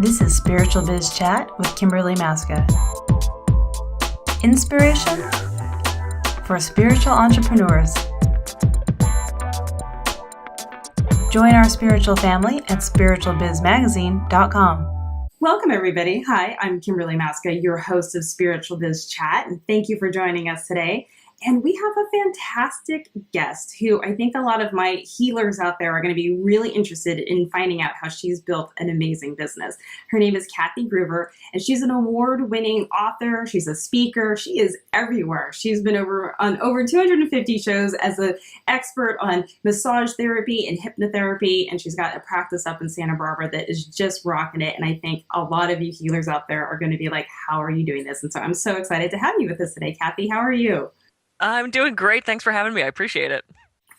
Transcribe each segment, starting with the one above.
This is Spiritual Biz Chat with Kimberly Maska. Inspiration for spiritual entrepreneurs. Join our spiritual family at spiritualbizmagazine.com. Welcome, everybody. Hi, I'm Kimberly Maska, your host of Spiritual Biz Chat, and thank you for joining us today. And we have a fantastic guest who I think a lot of my healers out there are going to be really interested in finding out how she's built an amazing business. Her name is Kathy Gruver, and she's an award-winning author. She's a speaker. She is everywhere. She's been on over 250 shows as an expert on massage therapy and hypnotherapy, and she's got a practice up in Santa Barbara that is just rocking it. And I think a lot of you healers out there are going to be like, how are you doing this? And so I'm so excited to have you with us today. Kathy, how are you? I'm doing great. Thanks for having me. I appreciate it.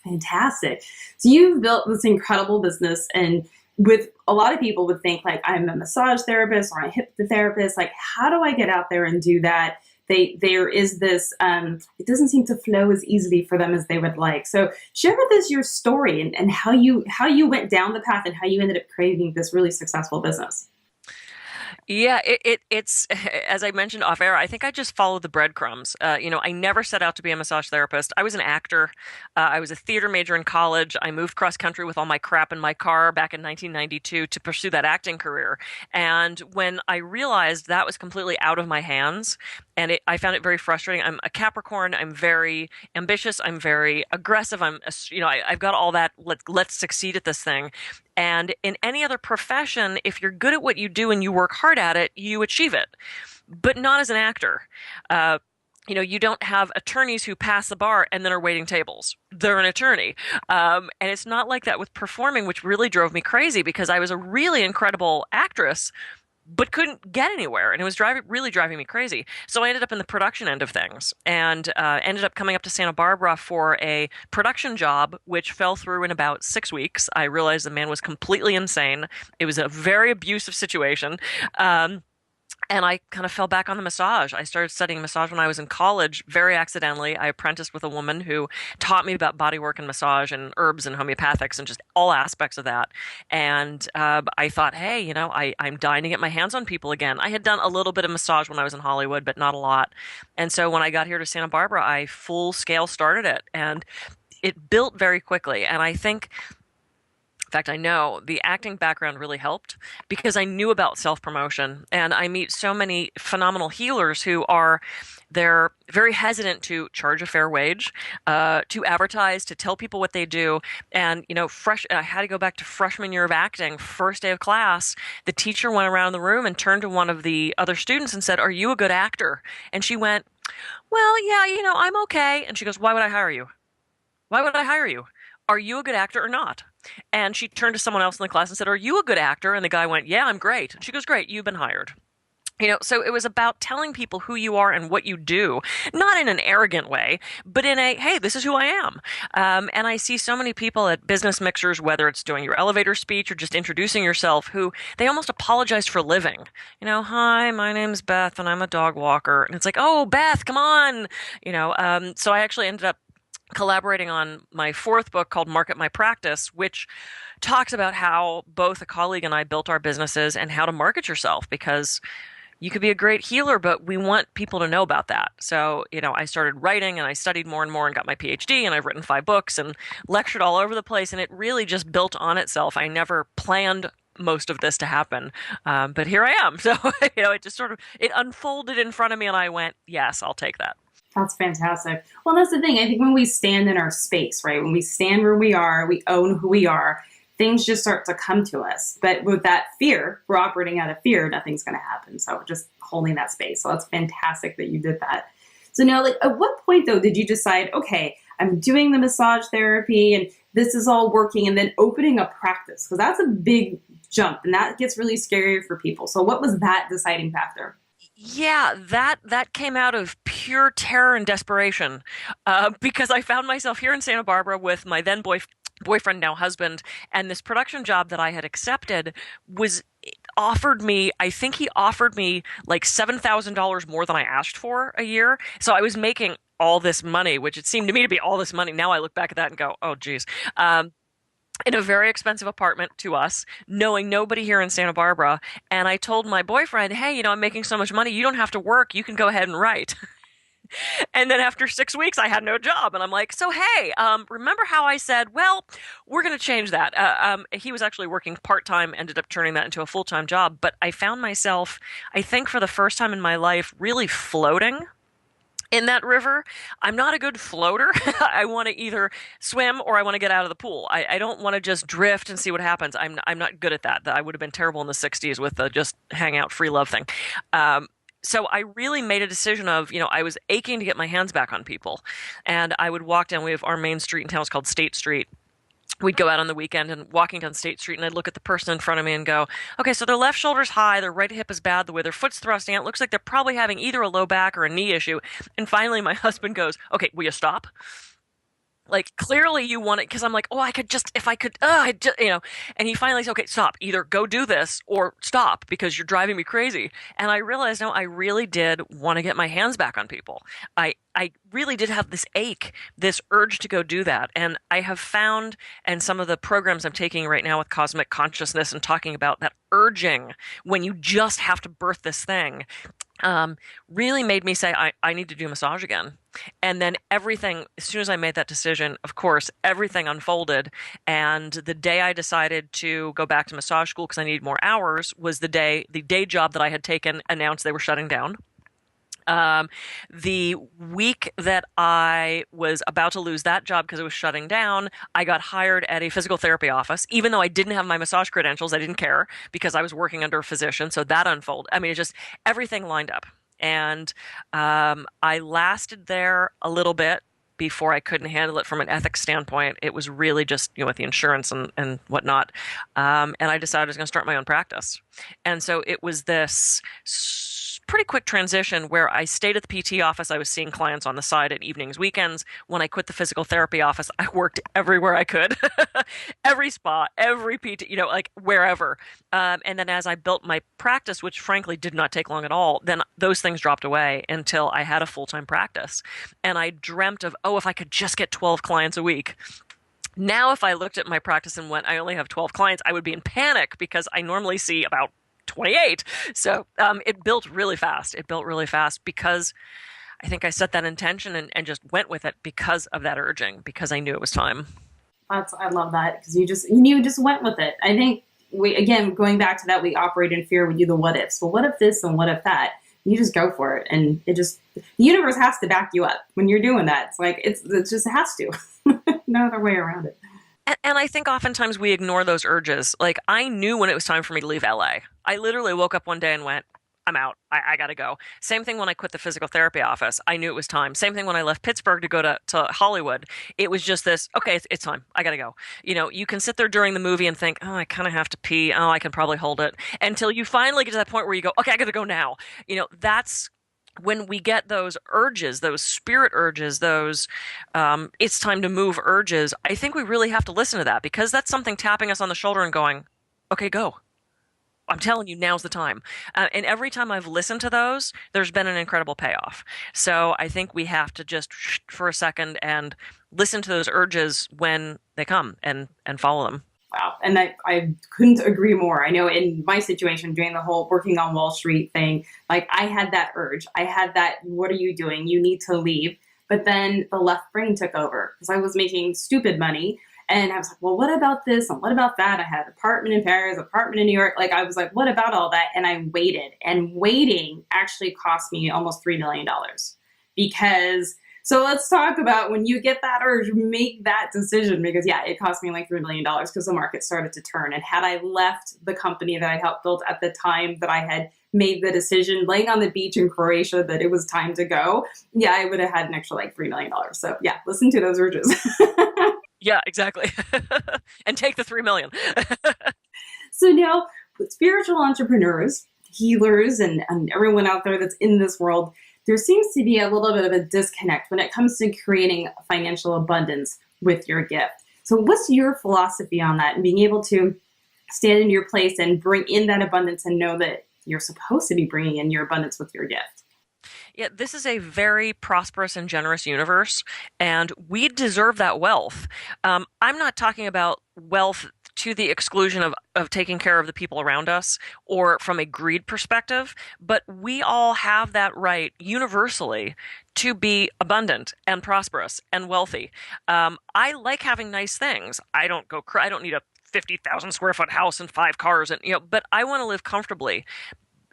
Fantastic. So you've built this incredible business, and with a lot of people would think like, I'm a massage therapist or a hypnotherapist. Like, how do I get out there and do that? There is this, it doesn't seem to flow as easily for them as they would like. So share with us your story and how you went down the path and how you ended up creating this really successful business. Yeah, it's as I mentioned off air, I think I just followed the breadcrumbs. I never set out to be a massage therapist. I was an actor. I was a theater major in college. I moved cross country with all my crap in my car back in 1992 to pursue that acting career. And when I realized that was completely out of my hands, and I found it very frustrating. I'm a Capricorn. I'm very ambitious. I'm very aggressive. I've got all that. Let's succeed at this thing. And in any other profession, if you're good at what you do and you work hard at it, you achieve it. But not as an actor. You don't have attorneys who pass the bar and then are waiting tables. They're an attorney. And it's not like that with performing, which really drove me crazy because I was a really incredible actress, but couldn't get anywhere. And it was really driving me crazy. So I ended up in the production end of things and ended up coming up to Santa Barbara for a production job, which fell through in about 6 weeks. I realized the man was completely insane. It was a very abusive situation. And I kind of fell back on the massage. I started studying massage when I was in college, very accidentally. I apprenticed with a woman who taught me about bodywork and massage and herbs and homeopathics and just all aspects of that. And I thought, hey, I'm dying to get my hands on people again. I had done a little bit of massage when I was in Hollywood, but not a lot. And so when I got here to Santa Barbara, I full scale started it. And it built very quickly. And I think... In fact, I know the acting background really helped because I knew about self-promotion, and I meet so many phenomenal healers they're very hesitant to charge a fair wage, to advertise, to tell people what they do. And, I had to go back to freshman year of acting, first day of class. The teacher went around the room and turned to one of the other students and said, "Are you a good actor?" And she went, "Well, yeah, I'm okay." And she goes, "Why would I hire you? Why would I hire you? Are you a good actor or not?" And she turned to someone else in the class and said, "Are you a good actor?" And the guy went, "Yeah, I'm great." And she goes, "Great, you've been hired." So it was about telling people who you are and what you do, not in an arrogant way, but in a, hey, this is who I am. And I see so many people at business mixers, whether it's doing your elevator speech or just introducing yourself, who they almost apologize for living. "Hi, my name's Beth and I'm a dog walker." And it's like, "Oh, Beth, come on." So I actually ended up collaborating on my fourth book called Market My Practice, which talks about how both a colleague and I built our businesses and how to market yourself, because you could be a great healer, but we want people to know about that. So, I started writing and I studied more and more and got my PhD, and I've written 5 books and lectured all over the place, and it really just built on itself. I never planned most of this to happen, but here I am. So, it just it unfolded in front of me and I went, yes, I'll take that. That's fantastic. Well, that's the thing. I think when we stand in our space, right? When we stand where we are, we own who we are, things just start to come to us. But with that fear, we're operating out of fear, nothing's going to happen. So just holding that space. So that's fantastic that you did that. So now, at what point, though, did you decide, okay, I'm doing the massage therapy and this is all working, and then opening a practice? Because that's a big jump and that gets really scary for people. So what was that deciding factor? Yeah, that came out of pure terror and desperation, because I found myself here in Santa Barbara with my then boyfriend, now husband, and this production job that I had accepted offered me like $7,000 more than I asked for a year. So I was making all this money, which it seemed to me to be all this money. Now I look back at that and go, oh, geez. in a very expensive apartment to us, knowing nobody here in Santa Barbara. And I told my boyfriend, hey, I'm making so much money. You don't have to work. You can go ahead and write. And then after 6 weeks, I had no job. And I'm like, so, hey, remember how I said, well, we're going to change that. He was actually working part-time, ended up turning that into a full-time job. But I found myself, I think for the first time in my life, really floating in that river. I'm not a good floater. I want to either swim or I want to get out of the pool. I don't want to just drift and see what happens. I'm not good at that. I would have been terrible in the 60s with the just hang out free love thing. So I really made a decision of, I was aching to get my hands back on people. And I would walk down, we have our main street in town is called State Street. We'd go out on the weekend and walking down State Street, and I'd look at the person in front of me and go, okay, so their left shoulder's high, their right hip is bad, the way their foot's thrusting out, looks like they're probably having either a low back or a knee issue. And finally, my husband goes, okay, will you stop? Like, clearly you want it, because I'm like, oh, I could just, if I could, and he finally said, okay, stop, either go do this or stop because you're driving me crazy. And I realized, no, I really did want to get my hands back on people. I really did have this ache, this urge to go do that. And I have found, and some of the programs I'm taking right now with cosmic consciousness and talking about that urging when you just have to birth this thing, really made me say, I need to do massage again. And then everything, as soon as I made that decision, of course, everything unfolded. And the day I decided to go back to massage school because I needed more hours was the day job that I had taken announced they were shutting down. The week that I was about to lose that job because it was shutting down, I got hired at a physical therapy office. Even though I didn't have my massage credentials, I didn't care because I was working under a physician. So that unfolded. I mean, it just, everything lined up. And I lasted there a little bit before I couldn't handle it from an ethics standpoint. It was really just, with the insurance and whatnot. And I decided I was going to start my own practice. And so it was this pretty quick transition where I stayed at the PT office. I was seeing clients on the side at evenings, weekends. When I quit the physical therapy office, I worked everywhere I could, every spa, every PT, like wherever. And then as I built my practice, which frankly did not take long at all, then those things dropped away until I had a full-time practice. And I dreamt of, if I could just get 12 clients a week. Now, if I looked at my practice and went, I only have 12 clients, I would be in panic because I normally see about 28. So it built really fast. It built really fast because I think I set that intention and just went with it because of that urging, because I knew it was time. I love that because you just went with it. I think going back to that, we operate in fear. We do the what ifs. Well, what if this and what if that? You just go for it, and the universe has to back you up when you're doing that. It's like it just has to. No other way around it. And I think oftentimes we ignore those urges. Like, I knew when it was time for me to leave LA. I literally woke up one day and went, I'm out. I got to go. Same thing when I quit the physical therapy office. I knew it was time. Same thing when I left Pittsburgh to go to Hollywood. It was just this, okay, it's time. I got to go. You can sit there during the movie and think, I kind of have to pee. I can probably hold it. Until you finally get to that point where you go, okay, I got to go now. That's when we get those urges, those spirit urges, those it's time to move urges. I think we really have to listen to that because that's something tapping us on the shoulder and going, okay, go. I'm telling you, now's the time. And every time I've listened to those, there's been an incredible payoff. So I think we have to just for a second and listen to those urges when they come and follow them. Wow. And I couldn't agree more. I know in my situation, doing the whole working on Wall Street thing, like I had that urge. I had that, what are you doing? You need to leave. But then the left brain took over because I was making stupid money. And I was like, well, what about this? And what about that? I had an apartment in Paris, apartment in New York. Like, I was like, what about all that? And I waited. And waiting actually cost me almost $3 million. Because, so let's talk about when you get that urge, make that decision. Because, yeah, it cost me like $3 million because the market started to turn. And had I left the company that I helped build at the time that I had made the decision, laying on the beach in Croatia, that it was time to go, yeah, I would have had an extra like $3 million. So, yeah, listen to those urges. Yeah, exactly. And take the 3 million. So now with spiritual entrepreneurs, healers, and everyone out there that's in this world, there seems to be a little bit of a disconnect when it comes to creating financial abundance with your gift. So what's your philosophy on that and being able to stand in your place and bring in that abundance and know that you're supposed to be bringing in your abundance with your gift? Yeah, this is a very prosperous and generous universe, and we deserve that wealth. I'm not talking about wealth to the exclusion of taking care of the people around us or from a greed perspective, but we all have that right universally to be abundant and prosperous and wealthy. I like having nice things. I don't need a 50,000 square foot house and 5 cars, and but I want to live comfortably,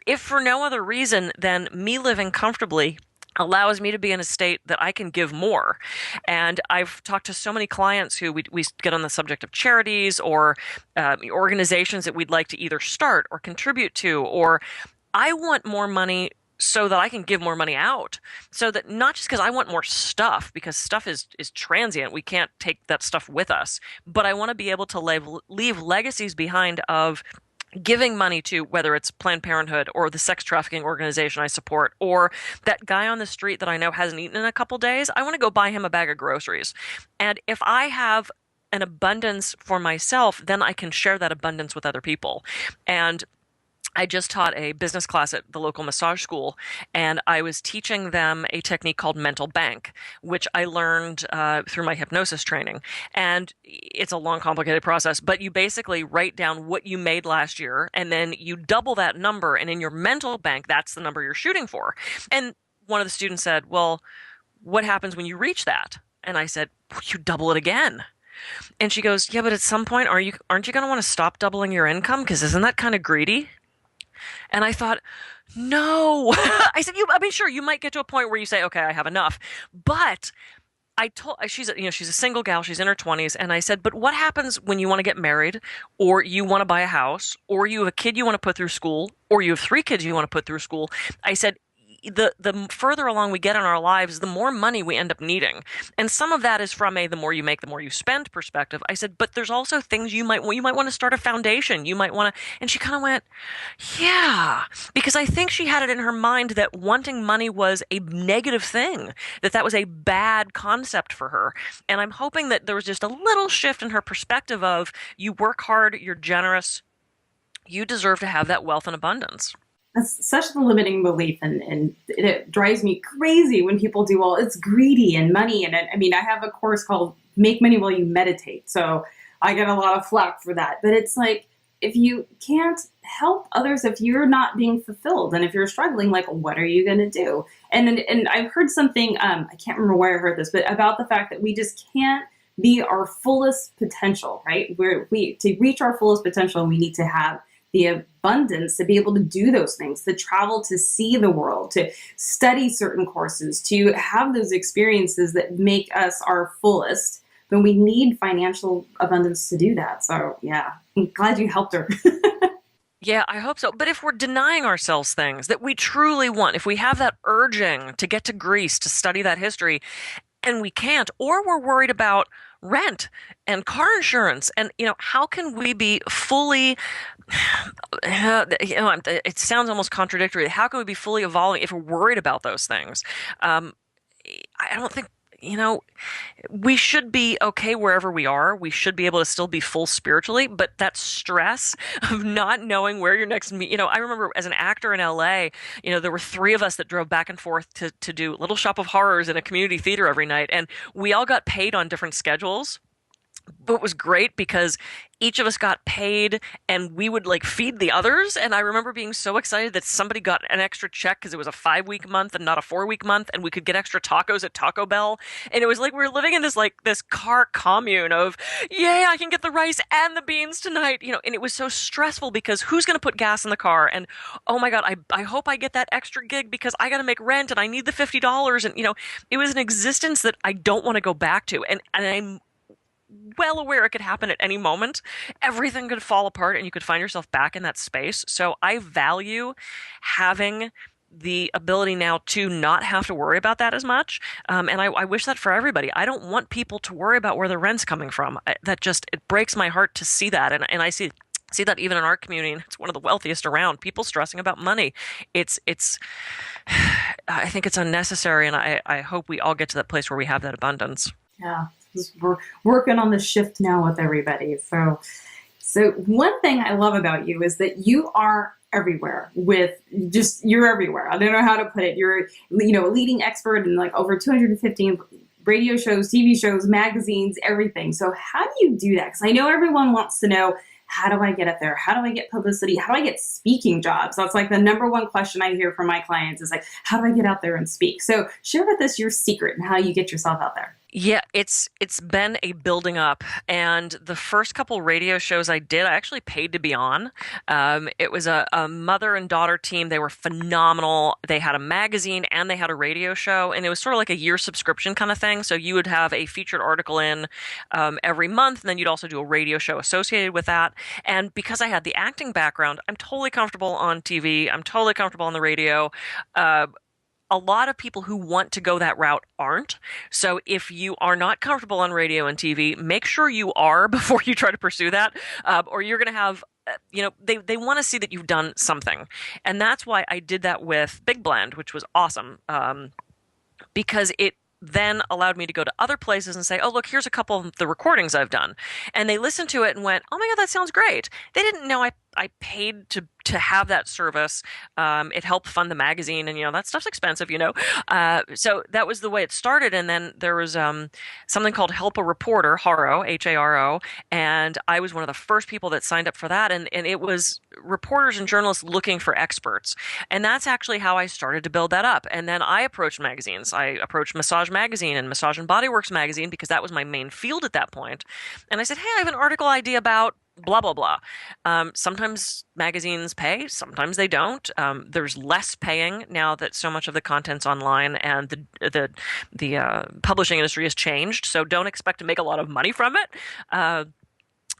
if for no other reason than me living comfortably allows me to be in a state that I can give more. And I've talked to so many clients who we get on the subject of charities or organizations that we'd like to either start or contribute to, or I want more money so that I can give more money out. So that not just because I want more stuff, because stuff is transient. We can't take that stuff with us. But I want to be able to leave legacies behind of giving money to, whether it's Planned Parenthood or the sex trafficking organization I support, or that guy on the street that I know hasn't eaten in a couple days. I want to go buy him a bag of groceries. And if I have an abundance for myself, then I can share that abundance with other people. And I just taught a business class at the local massage school, and I was teaching them a technique called mental bank, which I learned through my hypnosis training. And it's a long, complicated process, but you basically write down what you made last year, and then you double that number, and in your mental bank, that's the number you're shooting for. And one of the students said, well, what happens when you reach that? And I said, you double it again. And she goes, yeah, but at some point, aren't you going to want to stop doubling your income? Because isn't that kind of greedy? And I thought, no. I said, sure, you might get to a point where you say, okay, I have enough. But she's a single gal, she's in her 20s. And I said, but what happens when you want to get married, or you want to buy a house, or you have a kid you want to put through school, or you have 3 kids you want to put through school? I said, the further along we get in our lives, the more money we end up needing. And some of that is from the more you make, the more you spend perspective. I said, but there's also things you might want to start a foundation. You might want to, and she kind of went, yeah, because I think she had it in her mind that wanting money was a negative thing, that was a bad concept for her. And I'm hoping that there was just a little shift in her perspective of, you work hard, you're generous, you deserve to have that wealth and abundance. That's such the limiting belief, and it drives me crazy when people do, well, it's greedy and money. And I have a course called Make Money While You Meditate. So I get a lot of flack for that. But it's like, if you can't help others, if you're not being fulfilled, and if you're struggling, like, what are you going to do? And I've heard something, I can't remember where I heard this, but about the fact that we just can't be our fullest potential, right? To reach our fullest potential, we need to have the abundance to be able to do those things, to travel, to see the world, to study certain courses, to have those experiences that make us our fullest. But we need financial abundance to do that. So yeah, I'm glad you helped her. Yeah, I hope so. But if we're denying ourselves things that we truly want, if we have that urging to get to Greece, to study that history, and we can't, or we're worried about rent and car insurance, and how can we be fully it sounds almost contradictory. How can we be fully evolving if we're worried about those things? I don't think, we should be okay wherever we are. We should be able to still be full spiritually, but that stress of not knowing where your next I remember as an actor in LA, there were 3 of us that drove back and forth to do Little Shop of Horrors in a community theater every night, and we all got paid on different schedules. But it was great because each of us got paid and we would feed the others. And I remember being so excited that somebody got an extra check because it was a 5-week month and not a 4-week month. And we could get extra tacos at Taco Bell. And it was like we were living in this car commune of, yay, I can get the rice and the beans tonight. And it was so stressful because who's going to put gas in the car? And oh my God, I hope I get that extra gig because I got to make rent and I need the $50. And, it was an existence that I don't want to go back to. And I'm well aware it could happen at any moment. Everything could fall apart and you could find yourself back in that space. So I value having the ability now to not have to worry about that as much. And I wish that for everybody. I don't want people to worry about where their rent's coming from. It breaks my heart to see that. And I see that even in our community, and it's one of the wealthiest around, people stressing about money. It's I think it's unnecessary. And I hope we all get to that place where we have that abundance. Yeah. We're working on the shift now with everybody. So So one thing I love about you is that you are everywhere you're everywhere. I don't know how to put it. You're, a leading expert in like over 215 radio shows, TV shows, magazines, everything. So how do you do that? Because I know everyone wants to know, how do I get up there? How do I get publicity? How do I get speaking jobs? That's like the number one question I hear from my clients is like, how do I get out there and speak? So share with us your secret and how you get yourself out there. Yeah, it's been a building up, and the first couple radio shows I did, I actually paid to be on. It was a mother and daughter team. They were phenomenal. They had a magazine and they had a radio show, and it was sort of like a year subscription kind of thing. So you would have a featured article in every month, and then you'd also do a radio show associated with that. And because I had the acting background, I'm totally comfortable on TV. I'm totally comfortable on the radio. A lot of people who want to go that route aren't. So if you are not comfortable on radio and TV, make sure you are before you try to pursue that, or you're going to have they want to see that you've done something. And that's why I did that with Big Blend, which was awesome, because it then allowed me to go to other places and say, oh, look, here's a couple of the recordings I've done. And they listened to it and went, oh my God, that sounds great. They didn't know I paid to have that service. It helped fund the magazine, and that stuff's expensive, So that was the way it started. And then there was something called Help a Reporter, HARO, HARO, and I was one of the first people that signed up for that. And it was reporters and journalists looking for experts. And that's actually how I started to build that up. And then I approached magazines. I approached Massage Magazine and Massage and Body Works Magazine because that was my main field at that point. And I said, hey, I have an article idea about blah, blah, blah. Sometimes magazines pay, sometimes they don't. There's less paying now that so much of the content's online and the publishing industry has changed. So don't expect to make a lot of money from it.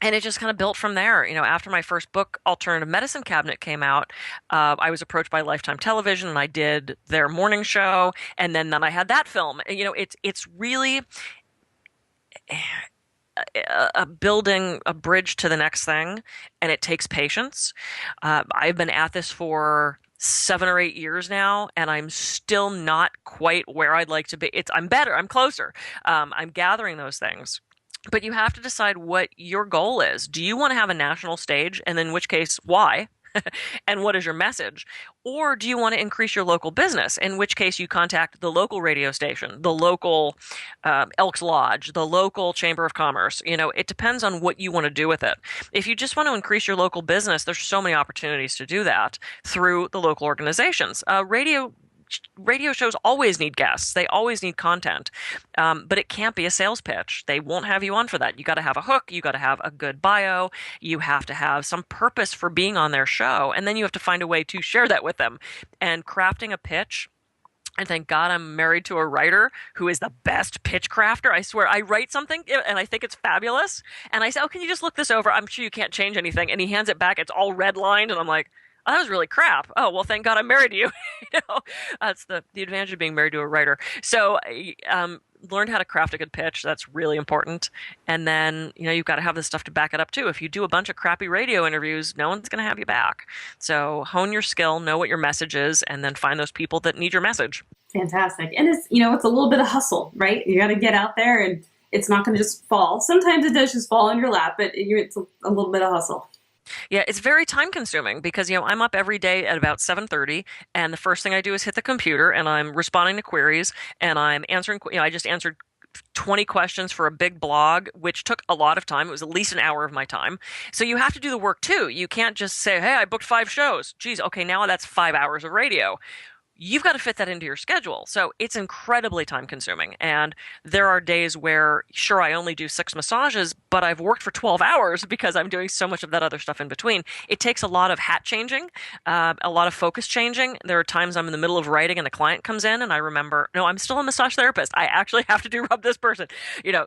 And it just kind of built from there. After my first book, Alternative Medicine Cabinet, came out, I was approached by Lifetime Television, and I did their morning show. And then I had that film. It's really building a bridge to the next thing, and it takes patience. I've been at this for 7 or 8 years now, and I'm still not quite where I'd like to be. I'm better. I'm closer. I'm gathering those things. But you have to decide what your goal is. Do you want to have a national stage? And in which case, why? And what is your message? Or do you want to increase your local business? In which case you contact the local radio station, the local Elks Lodge, the local Chamber of Commerce. It depends on what you want to do with it. If you just want to increase your local business, there's so many opportunities to do that through the local organizations. Radio shows always need guests. They always need content. But it can't be a sales pitch. They won't have you on for that. You got to have a hook. You got to have a good bio. You have to have some purpose for being on their show. And then you have to find a way to share that with them. And crafting a pitch, and thank God I'm married to a writer who is the best pitch crafter. I swear, I write something and I think it's fabulous. And I say, oh, can you just look this over? I'm sure you can't change anything. And he hands it back. It's all redlined. And I'm like, oh, that was really crap. Oh, well, thank God I'm married to you. That's the advantage of being married to a writer. So learned how to craft a good pitch. That's really important. And then, you've got to have this stuff to back it up too. If you do a bunch of crappy radio interviews, no one's going to have you back. So hone your skill, know what your message is, and then find those people that need your message. Fantastic. And it's, it's a little bit of hustle, right? You got to get out there, and it's not going to just fall. Sometimes it does just fall in your lap, but it's a little bit of hustle. Yeah, it's very time consuming because, I'm up every day at about 7:30, and the first thing I do is hit the computer, and I'm responding to queries, and I'm answering, I just answered 20 questions for a big blog, which took a lot of time. It was at least an hour of my time. So you have to do the work too. You can't just say, hey, I booked 5 shows. Geez, okay, now that's 5 hours of radio. You've got to fit that into your schedule. So it's incredibly time consuming. And there are days where, sure, I only do 6 massages, but I've worked for 12 hours because I'm doing so much of that other stuff in between. It takes a lot of hat changing, a lot of focus changing. There are times I'm in the middle of writing and a client comes in and I remember, no, I'm still a massage therapist. I actually have to rub this person,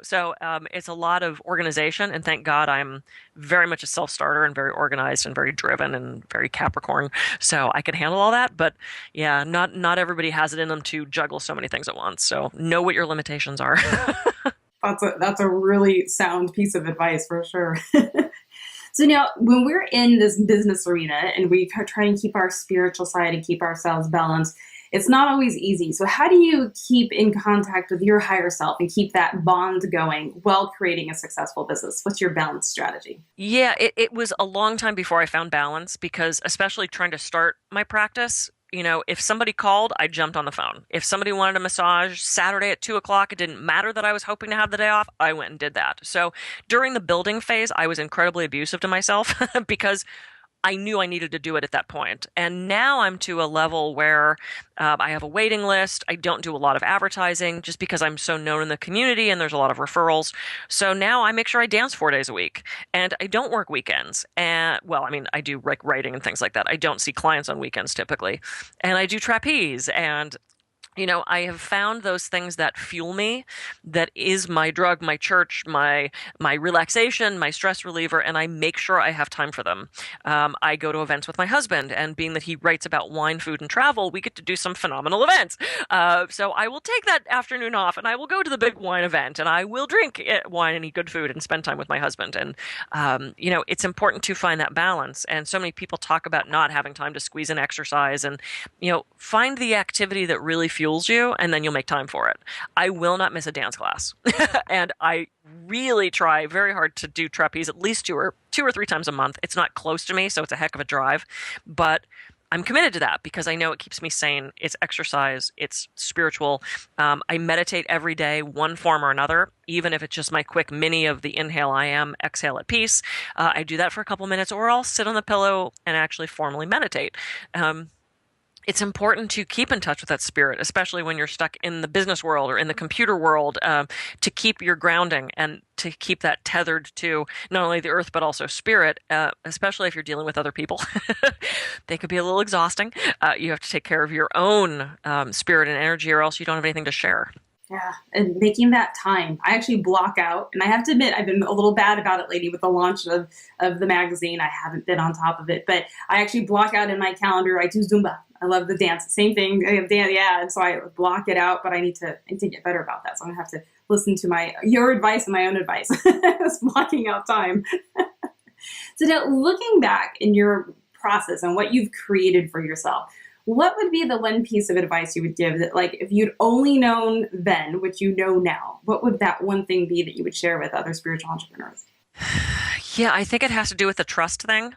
so it's a lot of organization. And thank God I'm very much a self-starter and very organized and very driven and very Capricorn. So I can handle all that. But yeah, not everybody has it in them to juggle so many things at once. So know what your limitations are. That's a really sound piece of advice for sure. So now when we're in this business arena and we try and keep our spiritual side and keep ourselves balanced, it's not always easy. So how do you keep in contact with your higher self and keep that bond going while creating a successful business? What's your balance strategy? Yeah, it was a long time before I found balance because especially trying to start my practice, if somebody called, I jumped on the phone. If somebody wanted a massage Saturday at 2 o'clock, it didn't matter that I was hoping to have the day off. I went and did that. So during the building phase, I was incredibly abusive to myself because I knew I needed to do it at that point. And now I'm to a level where I have a waiting list. I don't do a lot of advertising just because I'm so known in the community and there's a lot of referrals. So now I make sure I dance 4 days a week and I don't work weekends. And well, I mean, I do like writing and things like that. I don't see clients on weekends typically. And I do trapeze and I have found those things that fuel me, that is my drug, my church, my relaxation, my stress reliever, and I make sure I have time for them. I go to events with my husband, and being that he writes about wine, food, and travel, we get to do some phenomenal events. So I will take that afternoon off, and I will go to the big wine event, and I will drink wine and eat good food and spend time with my husband. And, it's important to find that balance. And so many people talk about not having time to squeeze in exercise and, find the activity that really fuels you, and then you'll make time for it. I will not miss a dance class. And I really try very hard to do trapeze at least two or 3 times a month. It's not close to me, so it's a heck of a drive, but I'm committed to that because I know it keeps me sane. It's exercise. It's spiritual. I meditate every day, one form or another, even if it's just my quick mini of the inhale, I am, exhale at peace. I do that for a couple minutes, or I'll sit on the pillow and actually formally meditate. It's important to keep in touch with that spirit, especially when you're stuck in the business world or in the computer world, to keep your grounding and to keep that tethered to not only the earth, but also spirit, especially if you're dealing with other people. They could be a little exhausting. You have to take care of your own spirit and energy, or else you don't have anything to share. Yeah, and making that time. I actually block out, and I have to admit, I've been a little bad about it lately with the launch of the magazine. I haven't been on top of it, but I actually block out in my calendar. I do Zumba. I love the dance. Same thing. I have dance, yeah, and so I block it out, but I need to get better about that. So I'm going to have to listen to your advice and my own advice. It's blocking out time. So now, looking back in your process and what you've created for yourself, what would be the one piece of advice you would give that, like, if you'd only known then what you know now, what would that one thing be that you would share with other spiritual entrepreneurs? Yeah, I think it has to do with the trust thing.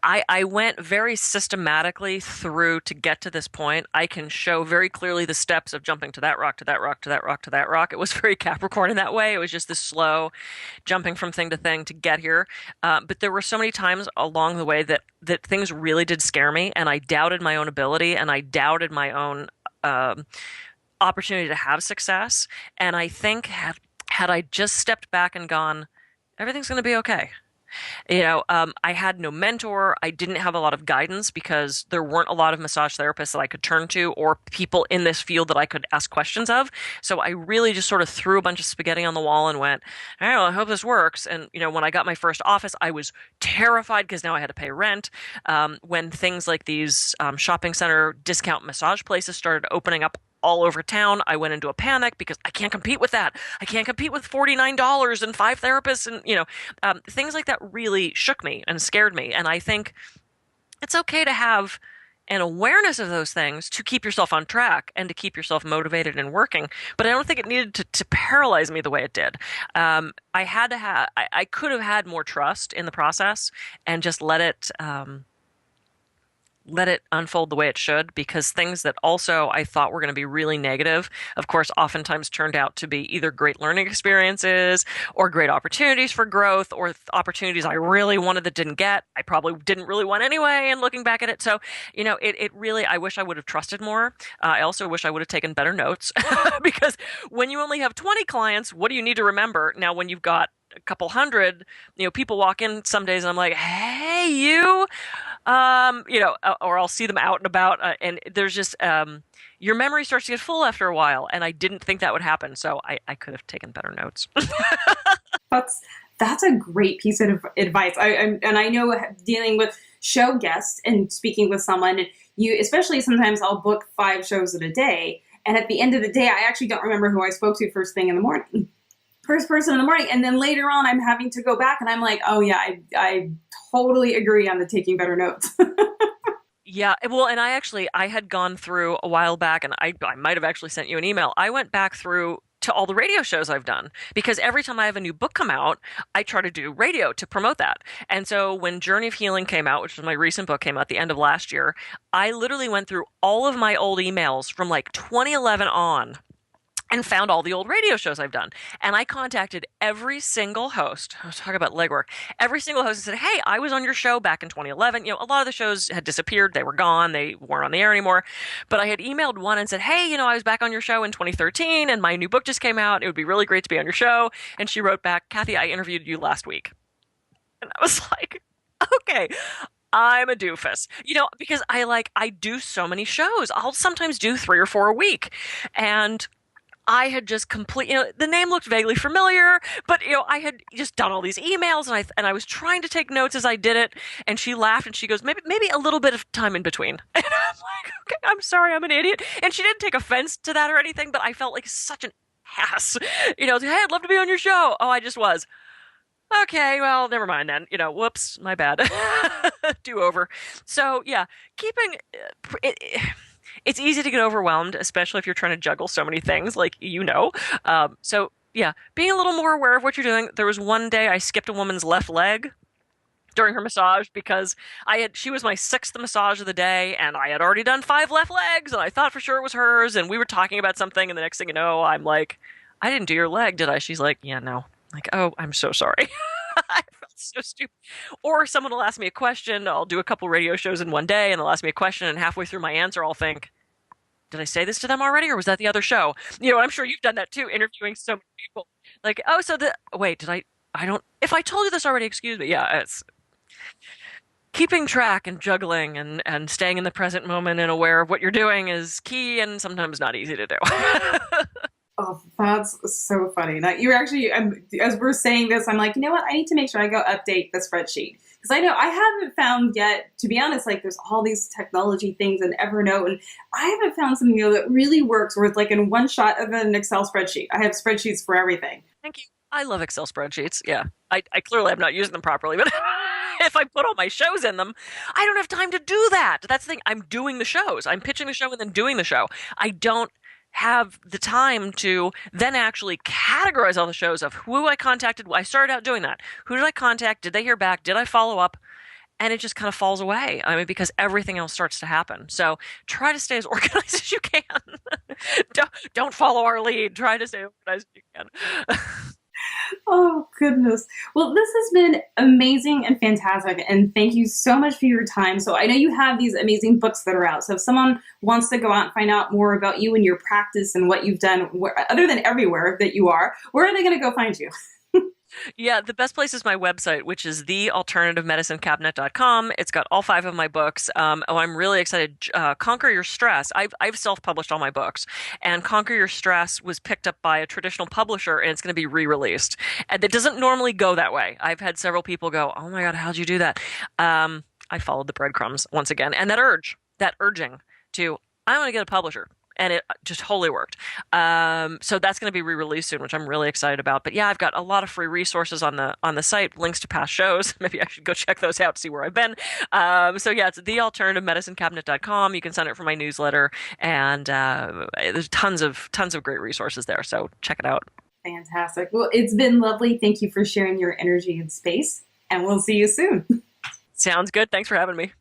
I went very systematically through to get to this point. I can show very clearly the steps of jumping to that rock, to that rock, to that rock, to that rock. It was very Capricorn in that way. It was just this slow jumping from thing to thing to get here. But there were so many times along the way that things really did scare me, and I doubted my own ability, and I doubted my own opportunity to have success. And I think had I just stepped back and gone, everything's going to be okay. I had no mentor. I didn't have a lot of guidance because there weren't a lot of massage therapists that I could turn to or people in this field that I could ask questions of. So I really just sort of threw a bunch of spaghetti on the wall and went, all right, well, I hope this works. And, when I got my first office, I was terrified because now I had to pay rent. When things like these shopping center discount massage places started opening up all over town, I went into a panic because I can't compete with that. I can't compete with $49 and 5 therapists, and things like that really shook me and scared me. And I think it's okay to have an awareness of those things to keep yourself on track and to keep yourself motivated and working. But I don't think it needed to paralyze me the way it did. I could have had more trust in the process and just let it unfold the way it should, because things that also I thought were going to be really negative, of course, oftentimes turned out to be either great learning experiences or great opportunities for growth or opportunities I really wanted that didn't get. I probably didn't really want anyway, and looking back at it. So, it really, I wish I would have trusted more. I also wish I would have taken better notes because when you only have 20 clients, what do you need to remember? Now, when you've got a couple hundred, people walk in some days and I'm like, hey, you, or I'll see them out and about, and there's just, your memory starts to get full after a while, and I didn't think that would happen, so I could have taken better notes. That's a great piece of advice. I know dealing with show guests and speaking with someone, especially sometimes I'll book 5 shows in a day, and at the end of the day, I actually don't remember who I spoke to first person in the morning. And then later on, I'm having to go back and I'm like, oh yeah, I totally agree on the taking better notes. Yeah, well, and I had gone through a while back, and I might have actually sent you an email. I went back through to all the radio shows I've done because every time I have a new book come out, I try to do radio to promote that. And so when Journey of Healing came out, which was my recent book, came out at the end of last year, I literally went through all of my old emails from like 2011 on and found all the old radio shows I've done. And I contacted every single host. I was talking about legwork. Every single host and said, hey, I was on your show back in 2011. You know, a lot of the shows had disappeared. They were gone. They weren't on the air anymore. But I had emailed one and said, hey, you know, I was back on your show in 2013 and my new book just came out. It would be really great to be on your show. And she wrote back, Kathy, I interviewed you last week. And I was like, okay. I'm a doofus, you know, because I do so many shows. I'll sometimes do 3 or 4 a week. And I had just the name looked vaguely familiar, but, you know, I had just done all these emails and I was trying to take notes as I did it. And she laughed and she goes, maybe a little bit of time in between. And I'm like, okay, I'm sorry, I'm an idiot. And she didn't take offense to that or anything, but I felt like such an ass, you know, hey, I'd love to be on your show. Oh, I just was. Okay, well, never mind then. You know, whoops, my bad. Do over. So yeah, keeping it's easy to get overwhelmed, especially if you're trying to juggle so many things, like, you know. So yeah, being a little more aware of what you're doing. There was one day I skipped a woman's left leg during her massage because she was my 6th massage of the day and I had already done 5 left legs and I thought for sure it was hers and we were talking about something and the next thing you know, I'm like, I didn't do your leg, did I? She's like, yeah, no. I'm like, oh, I'm so sorry. I felt so stupid. Or someone will ask me a question. I'll do a couple radio shows in one day and they'll ask me a question and halfway through my answer I'll think, did I say this to them already or was that the other show? You know, I'm sure you've done that too, interviewing so many people. Like, oh, so wait, if I told you this already, excuse me. Yeah, it's keeping track and juggling and staying in the present moment and aware of what you're doing is key and sometimes not easy to do. Oh, that's so funny. Now, you're actually, as we're saying this, I'm like, you know what? I need to make sure I go update the spreadsheet. Because I know I haven't found yet, to be honest, like there's all these technology things in Evernote, and I haven't found something, you know, that really works where it's like in one shot of an Excel spreadsheet. I have spreadsheets for everything. Thank you. I love Excel spreadsheets. Yeah. I clearly have not used them properly, but if I put all my shows in them, I don't have time to do that. That's the thing. I'm doing the shows. I'm pitching the show and then doing the show. I don't have the time to then actually categorize all the shows of who I contacted. I started out doing that. Who did I contact? Did they hear back? Did I follow up? And it just kind of falls away. I mean, because everything else starts to happen. So try to stay as organized as you can. Don't follow our lead. Try to stay organized as you can. Oh, goodness. Well, this has been amazing and fantastic. And thank you so much for your time. So I know you have these amazing books that are out. So if someone wants to go out and find out more about you and your practice and what you've done, other than everywhere that you are, where are they going to go find you? Yeah, the best place is my website, which is thealternativemedicinecabinet.com. It's got all 5 of my books. I'm really excited. Conquer Your Stress. I've self-published all my books, and Conquer Your Stress was picked up by a traditional publisher, and it's going to be re-released. And it doesn't normally go that way. I've had several people go, "Oh my God, how'd you do that?" I followed the breadcrumbs once again, and that urging to, I want to get a publisher. And it just wholly worked. So that's going to be re-released soon, which I'm really excited about. But yeah, I've got a lot of free resources on the site, links to past shows. Maybe I should go check those out to see where I've been. So yeah, it's thealternativemedicinecabinet.com. You can sign up for my newsletter, and there's tons of great resources there. So check it out. Fantastic. Well, it's been lovely. Thank you for sharing your energy and space, and we'll see you soon. Sounds good. Thanks for having me.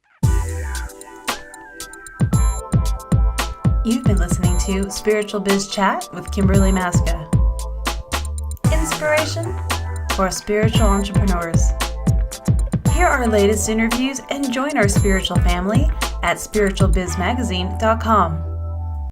You've been listening to Spiritual Biz Chat with Kimberly Maska. Inspiration for spiritual entrepreneurs. Hear our latest interviews and join our spiritual family at spiritualbizmagazine.com.